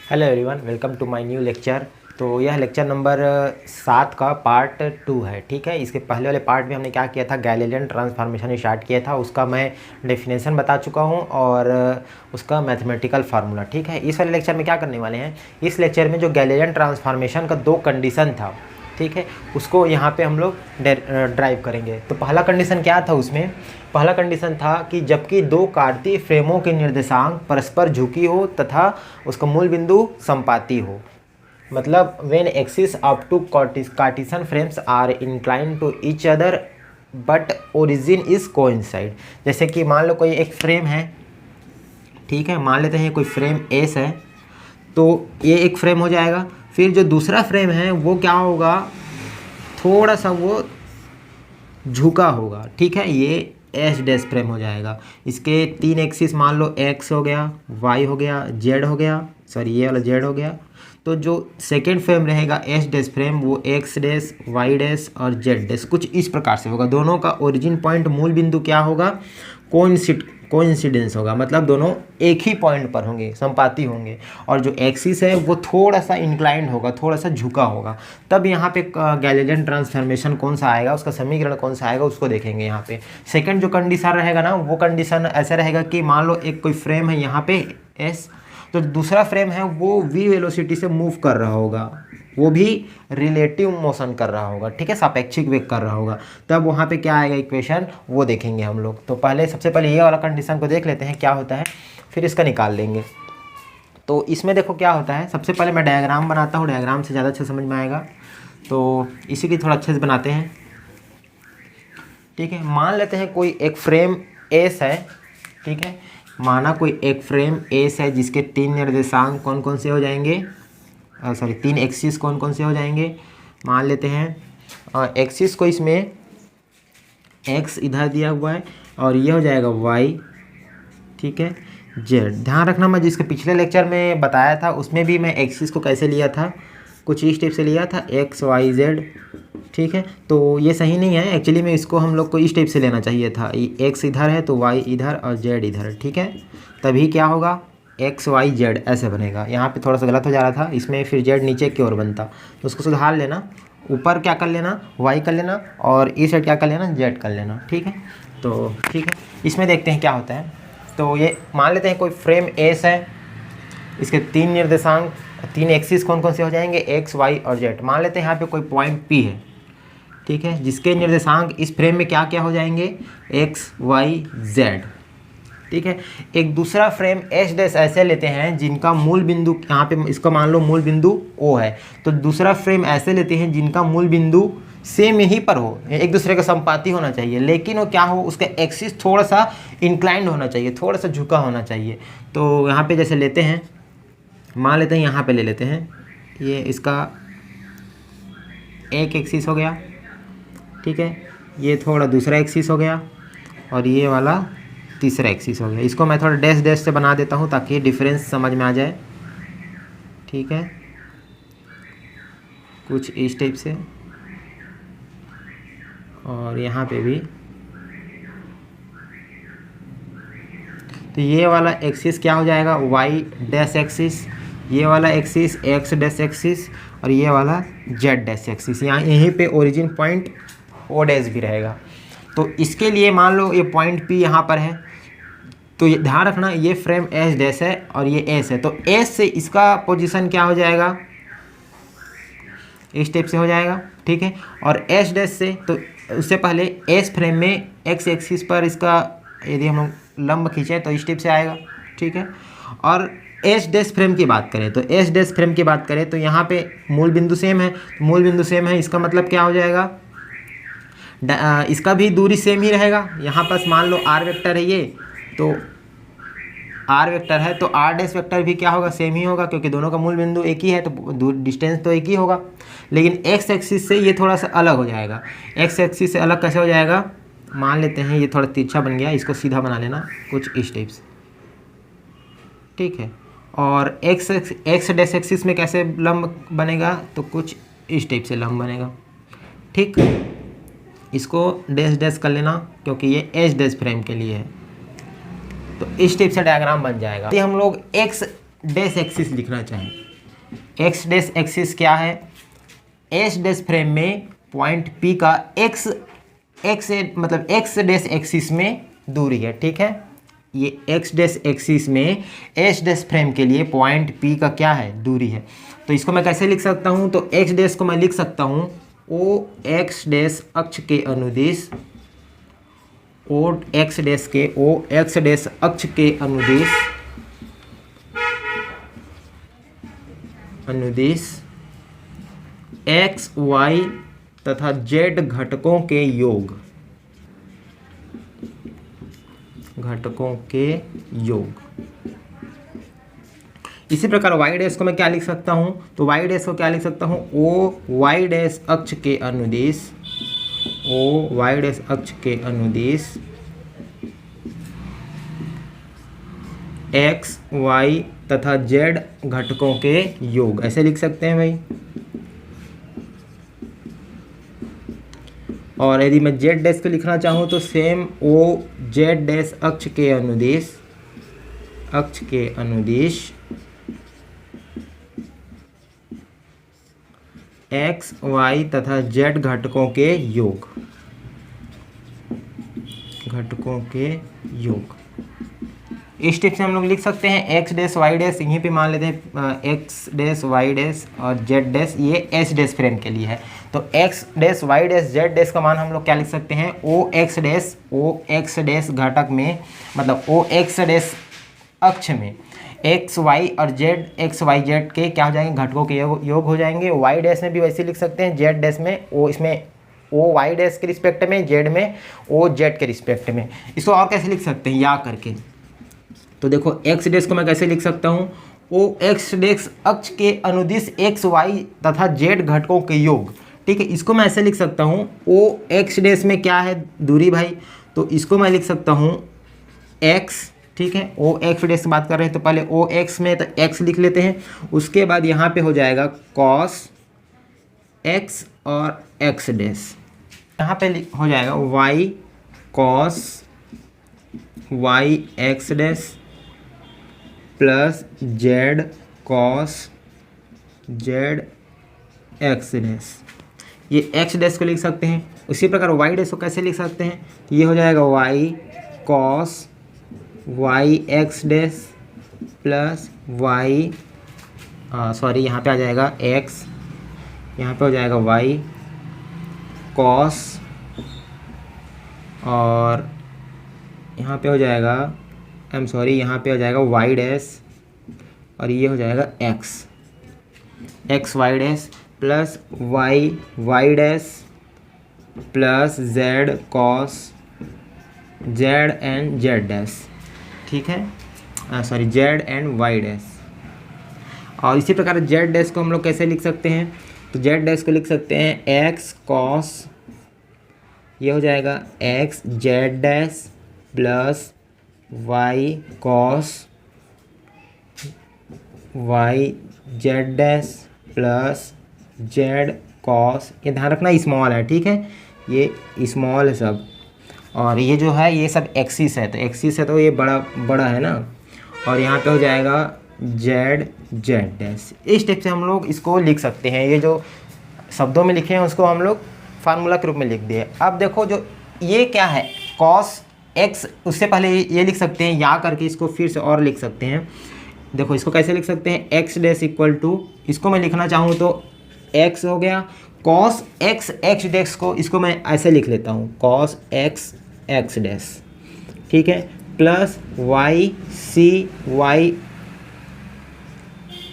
Hello everyone, welcome to my new lecture. तो यह lecture number 7 का पार्ट 2 है। ठीक है, इसके पहले वाले पार्ट में हमने क्या किया था, गैलीलियन ट्रांसफॉर्मेशन स्टार्ट किया था, उसका मैं डेफिनेशन बता चुका हूं और उसका मैथमेटिकल फार्मूला। ठीक है, इस वाले लेक्चर में क्या करने वाले हैं, इस लेक्चर में जो गैलीलियन ट्रांसफॉर्मेशन का 2 कंडीशन था, ठीक है, उसको यहाँ पे हम लोग ड्राइव करेंगे। तो पहला कंडीशन क्या था, उसमें पहला कंडीशन था कि जबकि 2 कार्तीय फ्रेमों के निर्देशांक परस्पर झुकी हो तथा उसका मूल बिंदु संपाती हो, मतलब when axis of two Cartesian frames are inclined to each other but origin is coincide. जैसे कि मान लो कोई एक फ्रेम है, ठीक है, मान लेते हैं कोई फ्रेम एस है, तो ये एक फ्रेम हो जाएगा। फिर जो दूसरा फ्रेम है वो क्या होगा, थोड़ा सा वो झुका होगा। ठीक है, ये एस डैश फ्रेम हो जाएगा। इसके 3 एक्सिस मान लो एक्स हो गया, वाई हो गया, जेड हो गया, सॉरी ये वाला जेड हो गया। तो जो सेकेंड फ्रेम रहेगा एस डैश फ्रेम, वो एक्स डैश, वाई डैश और जेड डैश कुछ इस प्रकार से होगा। दोनों का ओरिजिन पॉइंट, मूल बिंदु क्या होगा, कोइंसिडेंस होगा, मतलब दोनों एक ही पॉइंट पर होंगे, संपाती होंगे। और जो एक्सिस है वो थोड़ा सा इंक्लाइंड होगा, थोड़ा सा झुका होगा। तब यहाँ पे गैलीलियन ट्रांसफॉर्मेशन कौन सा आएगा, उसका समीकरण कौन सा आएगा, उसको देखेंगे। यहाँ पे सेकंड जो कंडीशन रहेगा ना, वो कंडीशन ऐसा रहेगा कि मान लो एक कोई फ्रेम है यहाँ पे एस, तो दूसरा फ्रेम है वो वी वेलोसिटी से मूव कर रहा होगा, वो भी रिलेटिव मोशन कर रहा होगा, ठीक है, सापेक्षिक वेग कर रहा होगा। तब वहाँ पे क्या आएगा इक्वेशन, वो देखेंगे हम लोग। तो सबसे पहले ये वाला कंडीशन को देख लेते हैं क्या होता है, फिर इसका निकाल लेंगे। तो इसमें देखो क्या होता है, सबसे पहले मैं डायग्राम बनाता हूँ, डायग्राम से ज़्यादा अच्छा समझ में आएगा। तो इसी की थोड़ा अच्छे से बनाते हैं। ठीक है, मान लेते हैं कोई एक फ्रेम एस है, ठीक है, माना कोई एक फ्रेम एस है जिसके 3 निर्देशांक कौन कौन से हो जाएंगे, सॉरी 3 एक्सिस कौन कौन से हो जाएंगे। मान लेते हैं एक्सिस को, इसमें एक्स इधर दिया हुआ है और ये हो जाएगा वाई, ठीक है, जेड। ध्यान रखना, मैं जिसके पिछले लेक्चर में बताया था उसमें भी मैं एक्सिस को कैसे लिया था, कुछ इस टाइप से लिया था, एक्स वाई जेड। ठीक है, तो ये सही नहीं है एक्चुअली में, इसको हम लोग को इस टाइप से लेना चाहिए था। एक्स इधर है तो वाई इधर और जेड इधर, ठीक है, तभी क्या होगा, एक्स वाई जेड ऐसे बनेगा। यहाँ पे थोड़ा सा गलत हो जा रहा था, इसमें फिर जेड नीचे की ओर बनता, तो उसको सुधार लेना, ऊपर क्या कर लेना, वाई कर लेना, और इस साइड क्या कर लेना, जेड कर लेना। ठीक है, तो ठीक है, इसमें देखते हैं क्या होता है। तो ये मान लेते हैं कोई फ्रेम एस है, इसके 3 निर्देशांक, 3 एक्सिस कौन कौन से हो जाएंगे, एक्स वाई और जेड। मान लेते हैं यहाँ पे कोई पॉइंट पी है, ठीक है, जिसके निर्देशांक इस फ्रेम में क्या क्या हो जाएंगे, एक्स वाई जेड। ठीक है, एक दूसरा फ्रेम एच डैश ऐसे लेते हैं जिनका मूल बिंदु, यहाँ पे इसका मान लो मूल बिंदु ओ है, तो दूसरा फ्रेम ऐसे लेते हैं जिनका मूल बिंदु सेम यहीं पर हो, एक दूसरे का संपाती होना चाहिए, लेकिन वो क्या हो, उसका एक्सिस थोड़ा सा इंक्लाइंड होना चाहिए, थोड़ा सा झुका होना चाहिए। तो यहाँ पे जैसे लेते हैं, मान लेते हैं यहाँ पे ले लेते हैं, ये इसका एक एक्सिस हो गया, ठीक है, ये थोड़ा दूसरा एक्सिस हो गया और ये वाला तीसरा एक्सिस हो गया। इसको मैं थोड़ा डैश डैश से बना देता हूँ ताकि डिफरेंस समझ में आ जाए। ठीक है, कुछ इस टाइप से, और यहाँ पे भी। तो ये वाला एक्सिस क्या हो जाएगा, वाई डैश एक्सिस, ये वाला एक्सिस एक्स डैश एक्सिस, और ये वाला जेड डैश एक्सिस। यहाँ यहीं पे ओरिजिन पॉइंट ओ डैश भी रहेगा। तो इसके लिए मान लो ये पॉइंट पी यहाँ पर है, तो ये ध्यान रखना, ये फ्रेम एस डैश है और ये एस है, तो एस से इसका पोजीशन क्या हो जाएगा, इस टाइप से हो जाएगा। ठीक है, और एस डैश से, तो उससे पहले एस फ्रेम में एक्स एक्सिस पर इसका यदि हम लोग लंब खींचें तो इस टाइप से आएगा। ठीक है, और एस डैश फ्रेम की बात करें, तो एस डैश फ्रेम की बात करें तो यहाँ पे मूल बिंदु सेम है, मूल बिंदु सेम है, इसका मतलब क्या हो जाएगा, इसका भी दूरी सेम ही रहेगा। यहाँ पास मान लो आर वेक्टर है ये, तो आर वेक्टर है तो आर डैश वेक्टर भी क्या होगा, सेम ही होगा, क्योंकि दोनों का मूल बिंदु एक ही है तो डिस्टेंस तो एक ही होगा। लेकिन एक्स एक्सिस से ये थोड़ा सा अलग हो जाएगा। एक्स एक्सिस से अलग कैसे हो जाएगा, मान लेते हैं ये थोड़ा तिरछा बन गया, इसको सीधा बना लेना कुछ इस टाइप से। ठीक है, और एक्स डैश एक्सिस में कैसे लंब बनेगा, तो कुछ इस टाइप से लंब बनेगा। ठीक, इसको डैश डैश कर लेना क्योंकि ये एच डैश फ्रेम के लिए है। तो इस टाइप से डायग्राम बन जाएगा। यदि हम लोग एक्स डैश एक्सिस लिखना चाहें, एक्स डैश एक्सिस क्या है, एस डैश फ्रेम में पॉइंट पी का एक्स मतलब एक्स डैश एक्सिस में दूरी है, ठीक है। ये एक्स डैश एक्सिस में एस डैश फ्रेम के लिए पॉइंट पी का क्या है, दूरी है। तो इसको मैं कैसे लिख सकता हूँ, तो एक्स डैश को मैं लिख सकता हूँ ओ एक्स डैश अक्ष के अनुदिश, ओ एक्स डैश अक्ष के अनुदिश एक्स वाई तथा जेड घटकों के योग, इसी प्रकार वाई डैश को मैं क्या लिख सकता हूं, तो वाई डैश को क्या लिख सकता हूं, ओ वाई डैश अक्ष के अनुदिश, ओ वाई डैश अक्ष के अनुदिश एक्स वाई तथा जेड घटकों के योग, ऐसे लिख सकते हैं भाई। और यदि मैं जेड डैश को लिखना चाहूँ तो सेम ओ जेड डैश अक्ष के अनुदिश एक्स वाई तथा जेड घटकों के योग, इस टिप से हम लोग लिख सकते हैं एक्स डैश वाई डैश, यहीं पे मान लेते हैं एक्स डैश वाई डैश और जेड डैश, ये एस डैश फ्रेम के लिए है। तो X dash Y dash Z dash का मान हम लोग क्या लिख सकते हैं, ओ एक्स डैश घटक में, मतलब ओ एक्स डैश अक्ष में एक्स वाई और जेड एक्स वाई जेड के क्या हो जाएंगे, घटकों के योग हो जाएंगे। वाई डैश में भी वैसे लिख सकते हैं, जेड डैश में ओ, इसमें ओ वाई डैश के रिस्पेक्ट में, जेड में ओ जेड के रिस्पेक्ट में। इसको और कैसे लिख सकते हैं, या करके, तो देखो एक्स डैश को मैं कैसे लिख सकता हूँ, ओ एक्स डैश अक्ष के अनुदिश एक्स वाई तथा जेड घटकों के योग, ठीक है। इसको मैं ऐसे लिख सकता हूँ, ओ एक्स डैश में क्या है, दूरी भाई, तो इसको मैं लिख सकता हूँ एक्स, ठीक है। ओ एक्स डैश से बात कर रहे हैं तो पहले ओ एक्स में तो एक्स लिख लेते हैं, उसके बाद यहाँ पे हो जाएगा कॉस एक्स और एक्स डैश, यहाँ पे हो जाएगा Y cos Y X dash plus Z cos Z X dash, ये एक्स डैश को लिख सकते हैं। उसी प्रकार वाई डैश को कैसे लिख सकते हैं, ये हो जाएगा Y cos Y X dash plus Y sorry यहाँ पे आ जाएगा एक्स, यहाँ पे हो जाएगा वाई कॉस और यहाँ पे हो जाएगा यहाँ पे हो जाएगा वाई डैश और ये हो जाएगा X Y dash plus Y dash plus Z cos Z and Z dash, ठीक है, जेड एंड वाई डैश। और इसी प्रकार जेड डैश को हम लोग कैसे लिख सकते हैं, तो जेड डैश को लिख सकते हैं एक्स कॉस, ये हो जाएगा X Z dash plus Y cos Y Z dash plus Z cos, ये ध्यान रखना स्मॉल है, ठीक है, ये स्मॉल है सब, और ये जो है ये सब एक्सिस है, तो एक्सिस है तो ये बड़ा है ना, और यहाँ पे हो जाएगा जेड डैश। इस टाइप से हम लोग इसको लिख सकते हैं, ये जो शब्दों में लिखे हैं उसको हम लोग फार्मूला के रूप में लिख दिए। अब देखो जो ये क्या है कॉस एक्स, उससे पहले ये लिख सकते हैं, या करके इसको फिर से और लिख सकते हैं। देखो इसको कैसे लिख सकते हैं, एक्स डैश इक्वल टू, इसको मैं लिखना चाहूँ तो एक्स हो गया कॉस एक्स डैश को, इसको मैं ऐसे लिख लेता हूँ कॉस एक्स डैश, ठीक है, plus Y C Y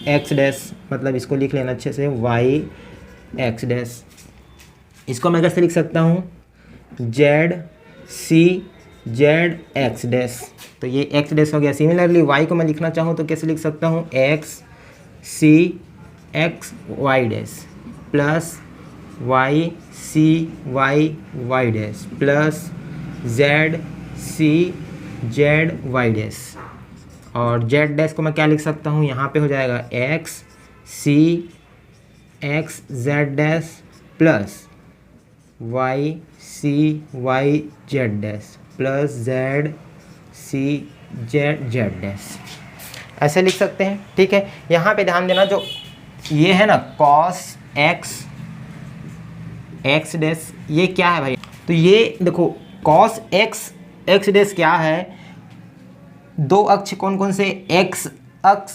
X dash, मतलब इसको लिख लेना अच्छे से वाई एक्स डैश। इसको मैं कैसे लिख सकता हूँ, Z C Z X dash, तो ये एक्स डैश हो गया। सिमिलरली वाई को मैं लिखना चाहूँ तो कैसे लिख सकता हूँ, X C X Y dash plus Y C Y dash plus Z C Z Y dash. और जेड डैश को मैं क्या लिख सकता हूँ, यहाँ पे हो जाएगा X C X Z dash plus Y C Y Z dash plus Z C Z Z dash, ऐसे लिख सकते हैं। ठीक है, यहाँ पे ध्यान देना, जो ये है ना कॉस एक्स एक्स डैश, ये क्या है भाई? तो ये देखो कॉस एक्स एक्स डैश क्या है, दो अक्ष कौन कौन से, एक्स अक्ष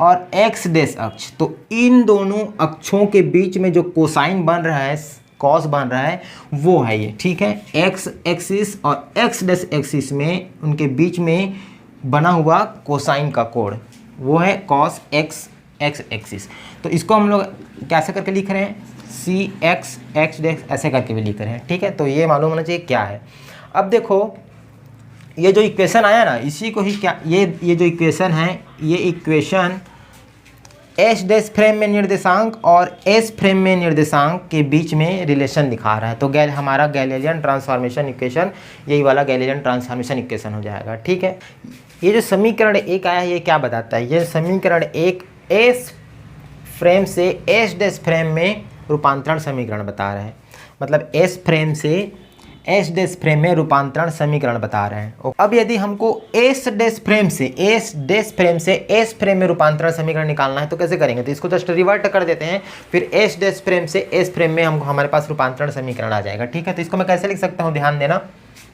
और एक्स डैश अक्ष। तो इन दोनों अक्षों के बीच में जो कोसाइन बन रहा है, कॉस बन रहा है, वो है ये। ठीक है, एक्स एक्सिस और एक्स डैश एक्सिस में उनके बीच में बना हुआ कोसाइन का कोण, वो है कॉस एक्स एक्स एक्सिस। तो इसको हम लोग कैसे करके लिख रहे हैं, सी एक्स एक्स डैश ऐसे करके भी लिख रहे हैं। ठीक है, तो ये मालूम होना चाहिए क्या है। अब देखो ये जो इक्वेशन आया ना, इसी को ही क्या, ये जो इक्वेशन है, ये इक्वेशन एस डैश फ्रेम में निर्देशांक और एस फ्रेम में निर्देशांक के बीच में रिलेशन दिखा रहा है। तो हमारा गैलीलियन ट्रांसफॉर्मेशन इक्वेशन यही वाला गैलीलियन ट्रांसफॉर्मेशन इक्वेशन हो जाएगा। ठीक है, ये जो समीकरण एक आया है, ये क्या बताता है, ये समीकरण एक एस फ्रेम से एस डैश फ्रेम में रूपांतरण समीकरण बता रहा है। मतलब एस फ्रेम से एस डैश फ्रेम में रूपांतरण समीकरण बता रहे हैं। अब यदि हमको एस डैश फ्रेम से एस फ्रेम में रूपांतरण समीकरण निकालना है तो कैसे करेंगे? तो इसको जस्ट रिवर्ट कर देते हैं, फिर एस डैश फ्रेम से एस फ्रेम में हमको हमारे पास रूपांतरण समीकरण आ जाएगा। ठीक है, तो इसको मैं कैसे लिख सकता हूँ, ध्यान देना,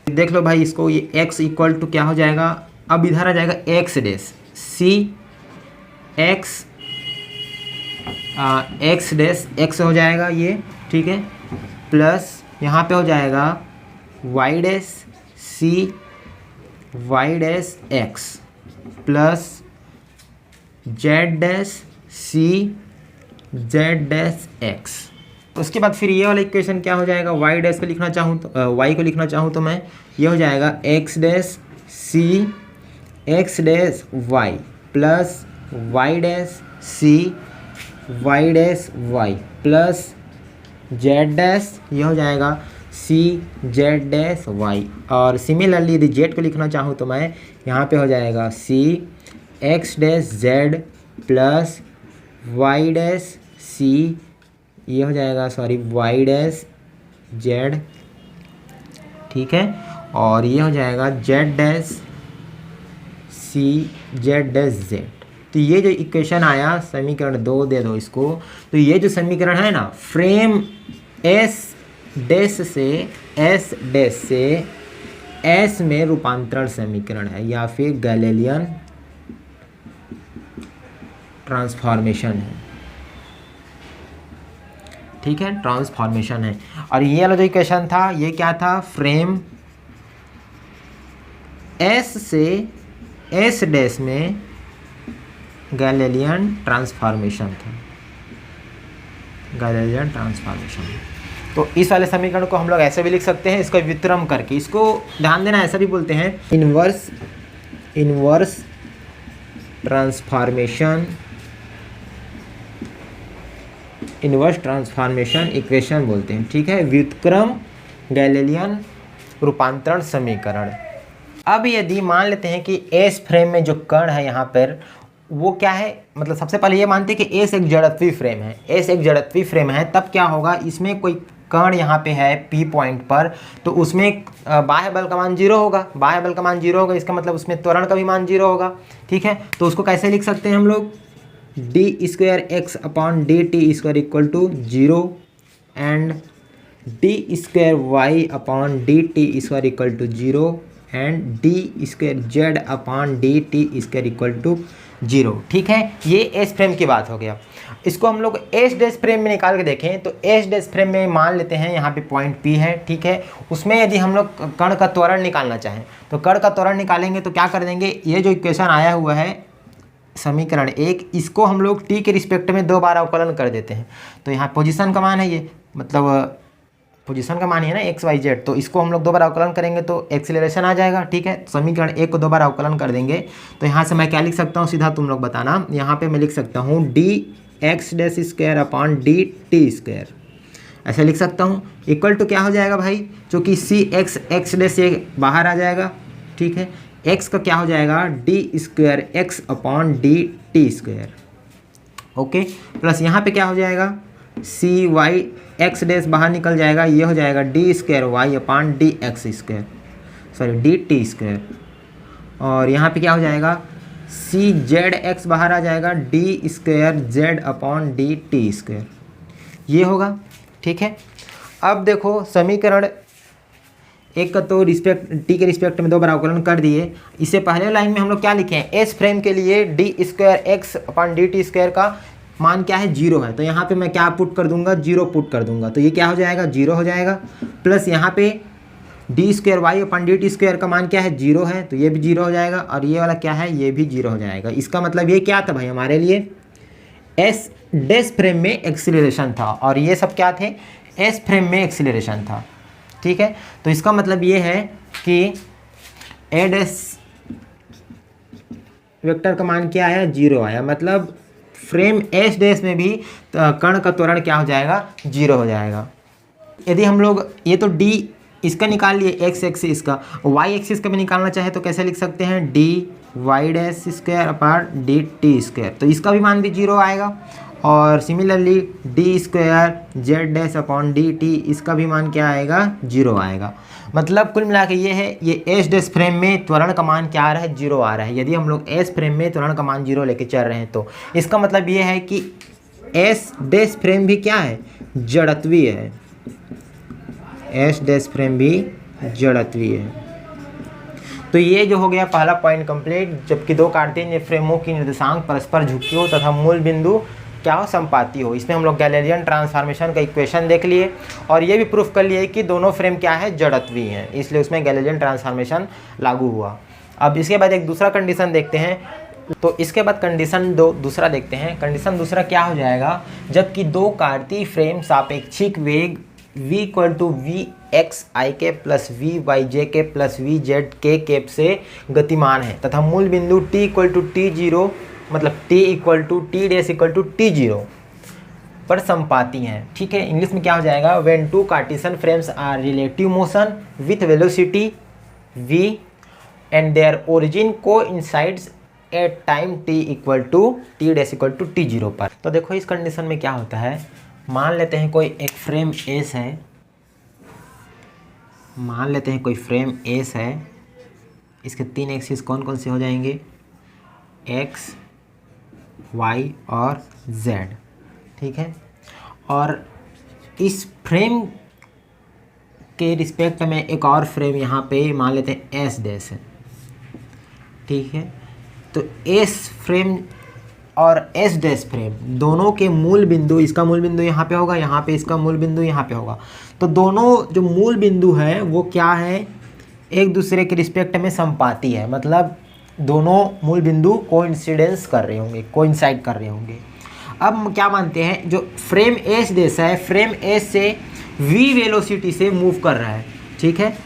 देख लो भाई, इसको ये एक्स इक्वल टू क्या हो जाएगा, अब इधर आ जाएगा X dash C x x dash x हो जाएगा ये। ठीक है, प्लस यहाँ पे हो जाएगा Y dash C Y dash X plus Z dash C Z dash X. उसके बाद फिर ये वाला इक्वेशन क्या हो जाएगा, वाई डैश को लिखना चाहूँ तो वाई को लिखना चाहूँ तो मैं, ये हो जाएगा X dash C X dash Y plus Y dash C Y dash Y plus Z dash, ये हो जाएगा सी जेड डैश वाई। और सिमिलरली यदि जेड को लिखना चाहूँ तो मैं, यहाँ पे हो जाएगा C X dash Z plus Y dash C, ये हो जाएगा सॉरी वाई डैश जेड। ठीक है, और ये हो जाएगा Z dash C Z dash Z. तो ये जो इक्वेशन आया समीकरण 2 दे दो इसको, तो ये जो समीकरण है ना, फ्रेम एस डैश से एस में रूपांतरण समीकरण है, या फिर गैलीलियन ट्रांसफॉर्मेशन है। ठीक है, ट्रांसफॉर्मेशन है। और ये वाला जो इक्वेशन था, ये क्या था, फ्रेम एस से एस डैश में गैलीलियन ट्रांसफॉर्मेशन था, गैलीलियन ट्रांसफॉर्मेशन। तो इस वाले समीकरण को हम लोग ऐसे भी लिख सकते हैं, इसको व्युत्क्रम करके, इसको ध्यान देना ऐसा भी बोलते हैं इनवर्स ट्रांसफॉर्मेशन इक्वेशन बोलते हैं। ठीक है, व्युत्क्रम गैलीलियन रूपांतरण समीकरण। अब यदि मान लेते हैं कि एस फ्रेम में जो कण है यहाँ पर, वो क्या है, मतलब सबसे पहले ये मानते हैं कि एस एक जड़त्वीय फ्रेम है, एस एक जड़त्वीय फ्रेम है, तब क्या होगा, इसमें कोई कण यहाँ पे है पी पॉइंट पर, तो उसमें बाह्य बल का मान 0 होगा, बाह्य बल का मान 0 होगा, इसका मतलब उसमें त्वरण का भी मान 0 होगा। ठीक है, तो उसको कैसे लिख सकते हैं हम लोग, D square X upon D T square equal to 0 and D square Y upon D T square equal to 0 and D square Z upon D T square equal to 0। ठीक है, ये एस फ्रेम की बात हो गया। इसको हम लोग एस डैश फ्रेम में निकाल के देखें तो एस डैश फ्रेम में मान लेते हैं यहाँ पे पॉइंट पी है। ठीक है, उसमें यदि हम लोग कण का त्वरण निकालना चाहें तो कण का त्वरण निकालेंगे तो क्या कर देंगे, ये जो इक्वेशन आया हुआ है समीकरण 1, इसको हम लोग टी के रिस्पेक्ट में 2 बार अवकलन कर देते हैं। तो यहाँ पोजीशन का मान है, ये मतलब पोजीशन का मान है ना एक्स वाई जेड, तो इसको हम लोग 2 बार अवकलन करेंगे तो एक्सीलरेशन आ जाएगा। ठीक है, समीकरण 1 को 2 बार अवकलन कर देंगे तो यहाँ से मैं क्या लिख सकता हूँ, सीधा तुम लोग बताना। यहाँ पे मैं लिख सकता हूँ D x dash square upon D T square, ऐसे लिख सकता हूँ। इक्वल टू क्या हो जाएगा भाई, जो कि सी एक्स एक्स डैश से बाहर आ जाएगा। ठीक है, एक्स का क्या हो जाएगा, D square X upon D T square. Okay, plus यहाँ पे क्या हो जाएगा, सी वाई एक्स डैश बाहर निकल जाएगा, ये हो जाएगा D square Y upon D X square, sorry D T square. और यहाँ पे क्या हो जाएगा, सी जेड एक्स बाहर आ जाएगा, D square Z upon D T square, ये होगा। ठीक है, अब देखो समीकरण एक का तो रिस्पेक्ट टी के रिस्पेक्ट में दो बरावकरण कर दिए। इससे पहले लाइन में हम लोग क्या लिखे हैं, एस फ्रेम के लिए D square X upon D T square का मान क्या है, 0 है। तो यहाँ पे मैं क्या पुट कर दूंगा, 0 पुट कर दूंगा, तो ये क्या हो जाएगा, 0 हो जाएगा। प्लस यहाँ पे D square Y upon D T square का मान क्या है, 0 है, तो ये भी 0 हो जाएगा। और ये वाला क्या है, ये भी 0 हो जाएगा। इसका मतलब ये क्या था भाई, हमारे लिए एस डैश फ्रेम में एक्सीलरेशन था और ये सब क्या थे, एस फ्रेम में एक्सीलरेशन था। ठीक है, तो इसका मतलब ये है कि ए डैश वेक्टर का मान क्या आया, 0 आया। मतलब फ्रेम एस डैश में भी कण का त्वरण क्या हो जाएगा, 0 हो जाएगा। यदि हम लोग ये तो डी इसका निकाल लिए, एक्स एक्सिस का, वाई एक्सिस का भी निकालना चाहे तो कैसे लिख सकते हैं, D Y dash square upon D T square, तो इसका भी मान भी 0 आएगा। और similarly D square Z dash upon D T, इसका भी मान क्या आएगा, 0 आएगा। मतलब कुल मिला के ये है, ये एस डैश फ्रेम में त्वरण का मान क्या आ रहा है, 0 आ रहा है। यदि हम लोग एस फ्रेम में त्वरण का मान 0 लेके चल रहे हैं तो इसका मतलब ये है कि एस डैश फ्रेम भी क्या है, जड़त्वीय है। एस डैश फ्रेम भी जड़त्वीय है। तो ये जो हो गया पहला पॉइंट कंप्लीट। जबकि दो कार्तीय फ्रेमों की निर्देशांक परस्पर झुकी हो तथा मूल बिंदु क्या हो, संपाती हो। इसमें हम लोग गैलेलियन ट्रांसफॉर्मेशन का इक्वेशन देख लिए और ये भी प्रूफ कर लिए कि दोनों फ्रेम क्या है, जड़त्वीय हैं, इसलिए उसमें गैलेलियन ट्रांसफॉर्मेशन लागू हुआ। अब इसके बाद एक दूसरा कंडीशन देखते हैं। तो इसके बाद कंडीशन दूसरा देखते हैं। कंडीशन दूसरा क्या हो जाएगा, जबकि दो कार्तीय फ्रेम सापेक्षिक वेग v equal to V X I के प्लस वी वाई जे के plus V Z K cap से गतिमान है तथा मूल बिंदु t equal to T zero, मतलब t equal to T dash equal to T zero पर संपाती हैं। ठीक है, इंग्लिश में क्या हो जाएगा, when two Cartesian frames are relative motion with velocity v and their origin coincides at time t equal to T dash equal to T zero पर। तो देखो इस कंडीशन में क्या होता है, मान लेते हैं कोई एक फ्रेम एस है, मान लेते हैं कोई फ्रेम एस है, इसके 3 एक्सिस कौन कौन से हो जाएंगे, एक्स वाई और जेड। ठीक है, और इस फ्रेम के रिस्पेक्ट में एक और फ्रेम यहाँ पे मान लेते हैं एस डैश है। ठीक है, तो एस फ्रेम और एस डैश फ्रेम दोनों के मूल बिंदु, इसका मूल बिंदु यहाँ पे होगा, यहाँ पे इसका मूल बिंदु यहाँ पे होगा। तो दोनों जो मूल बिंदु है वो क्या है, एक दूसरे के रिस्पेक्ट में संपाती है। मतलब दोनों मूल बिंदु कोइंसिडेंस कर रहे होंगे, कोइंसाइड कर रहे होंगे। अब हम क्या मानते हैं, जो फ्रेम एस डैश है, फ्रेम एस से वी वेलोसिटी से मूव कर रहा है। ठीक है,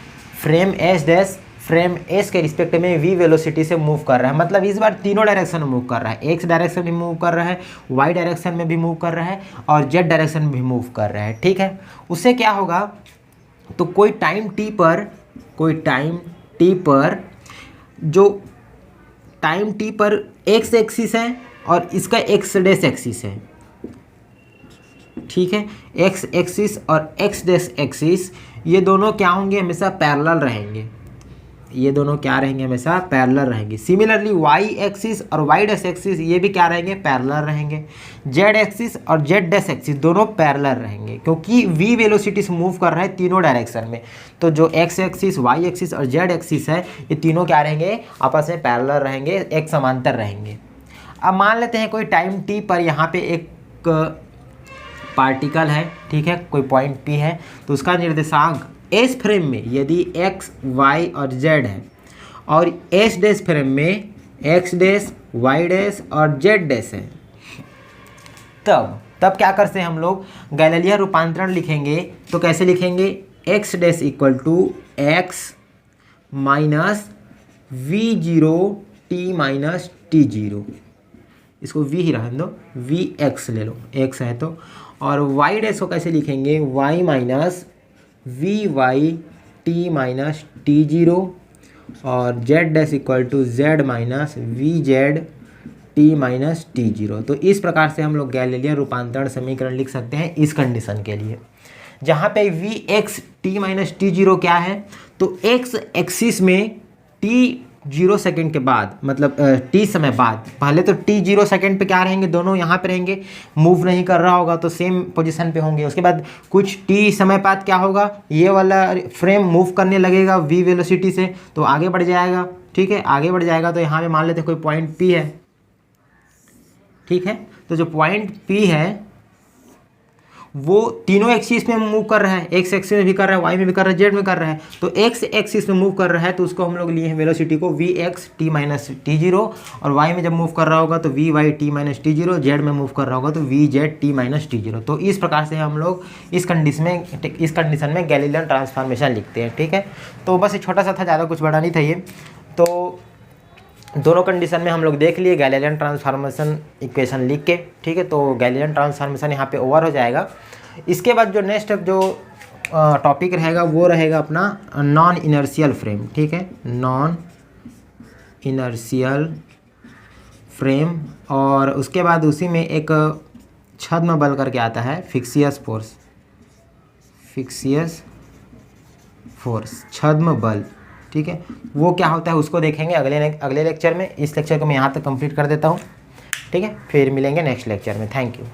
frame S dash frame S के रिस्पेक्ट में वी वेलोसिटी से मूव कर रहा है। मतलब इस बार तीनों डायरेक्शन में मूव कर रहा है, एक्स डायरेक्शन में मूव कर रहा है, वाई डायरेक्शन में भी मूव कर रहा है और जेड डायरेक्शन में भी मूव कर रहा है। ठीक है, उससे क्या होगा, तो कोई टाइम टी पर जो टाइम टी पर एक्स एक्सिस है और इसका एक्स डैश एक्सिस है। ठीक है, एक्स एक्सिस और एक्स डैश एक्सिस ये दोनों क्या होंगे, हमेशा पैरेलल रहेंगे। ये दोनों क्या रहेंगे, हमेशा पैरेलल रहेंगे। सिमिलरली वाई एक्सिस और वाई डैश एक्सिस ये भी क्या रहेंगे, पैरेलल रहेंगे। जेड एक्सिस और जेड डैश एक्सिस दोनों पैरेलल रहेंगे क्योंकि वी वेलोसिटी से मूव कर रहा है तीनों डायरेक्शन में। तो जो एक्स एक्सिस, वाई एक्सिस और जेड एक्सिस है ये तीनों क्या रहेंगे, आपस में पैरेलल रहेंगे, एक समांतर रहेंगे। अब मान लेते हैं कोई टाइम टी पर यहाँ पे एक पार्टिकल है। ठीक है, कोई पॉइंट पी है, तो उसका निर्देशांक एस फ्रेम में यदि एक्स वाई और जेड है और एस डैश फ्रेम में एक्स डैश वाई डैश और जेड डैश है, तब क्या करते हैं हम लोग, गैलीलियन रूपांतरण लिखेंगे। तो कैसे लिखेंगे, X dash equal to X minus V zero T minus T zero, इसको वी ही रहने दो, वी एक्स ले लो, एक्स है तो। और वाई डैश को कैसे लिखेंगे, Y minus V Y T minus T zero और Z dash equal to Z minus V Z T minus T zero. तो इस प्रकार से हम लोग गैलीलियन रूपांतरण समीकरण लिख सकते हैं इस कंडीशन के लिए, जहाँ पे V X T minus T zero क्या है, तो एक्स एक्सिस में टी 0 सेकंड के बाद, मतलब t समय बाद, पहले तो t 0 सेकंड पे क्या रहेंगे, दोनों यहाँ पे रहेंगे, मूव नहीं कर रहा होगा तो सेम पोजीशन पे होंगे। उसके बाद कुछ t समय बाद क्या होगा, ये वाला फ्रेम मूव करने लगेगा v वेलोसिटी से, तो आगे बढ़ जाएगा। ठीक है, आगे बढ़ जाएगा तो यहाँ पे मान लेते हैं कोई पॉइंट p है। ठीक है, तो जो पॉइंट p है वो तीनों एक्सिस में मूव कर रहा है, एक्स एक्सिस में भी कर रहा है, वाई में भी कर रहा है, जेड में कर रहा है। तो एक्स एक्सिस में मूव कर रहा है तो उसको हम लोग लिए हैं वेलोसिटी को V X T minus T zero, और वाई में जब मूव कर रहा होगा तो V Y T minus T zero, Z में मूव कर रहा होगा तो V Z T minus T zero. तो इस प्रकार से हम लोग इस कंडीशन में गैलीलियन ट्रांसफॉर्मेशन लिखते हैं। ठीक है, तो बस ये छोटा सा था, ज़्यादा कुछ बड़ा नहीं था ये। तो दोनों कंडीशन में हम लोग देख लिए गैलीलियन ट्रांसफॉर्मेशन इक्वेशन लिख के। ठीक है, तो गैलीलियन ट्रांसफॉर्मेशन यहाँ पे ओवर हो जाएगा। इसके बाद जो नेक्स्ट जो टॉपिक रहेगा वो रहेगा अपना नॉन इनर्शियल फ्रेम। ठीक है, नॉन इनर्शियल फ्रेम, और उसके बाद उसी में एक छद्म बल करके आता है, फिक्सियस फोर्स, छद्म बल। ठीक है, वो क्या होता है उसको देखेंगे अगले लेक्चर में। इस लेक्चर को मैं यहाँ तक कंप्लीट कर देता हूँ। ठीक है, फिर मिलेंगे नेक्स्ट लेक्चर में। Thank you.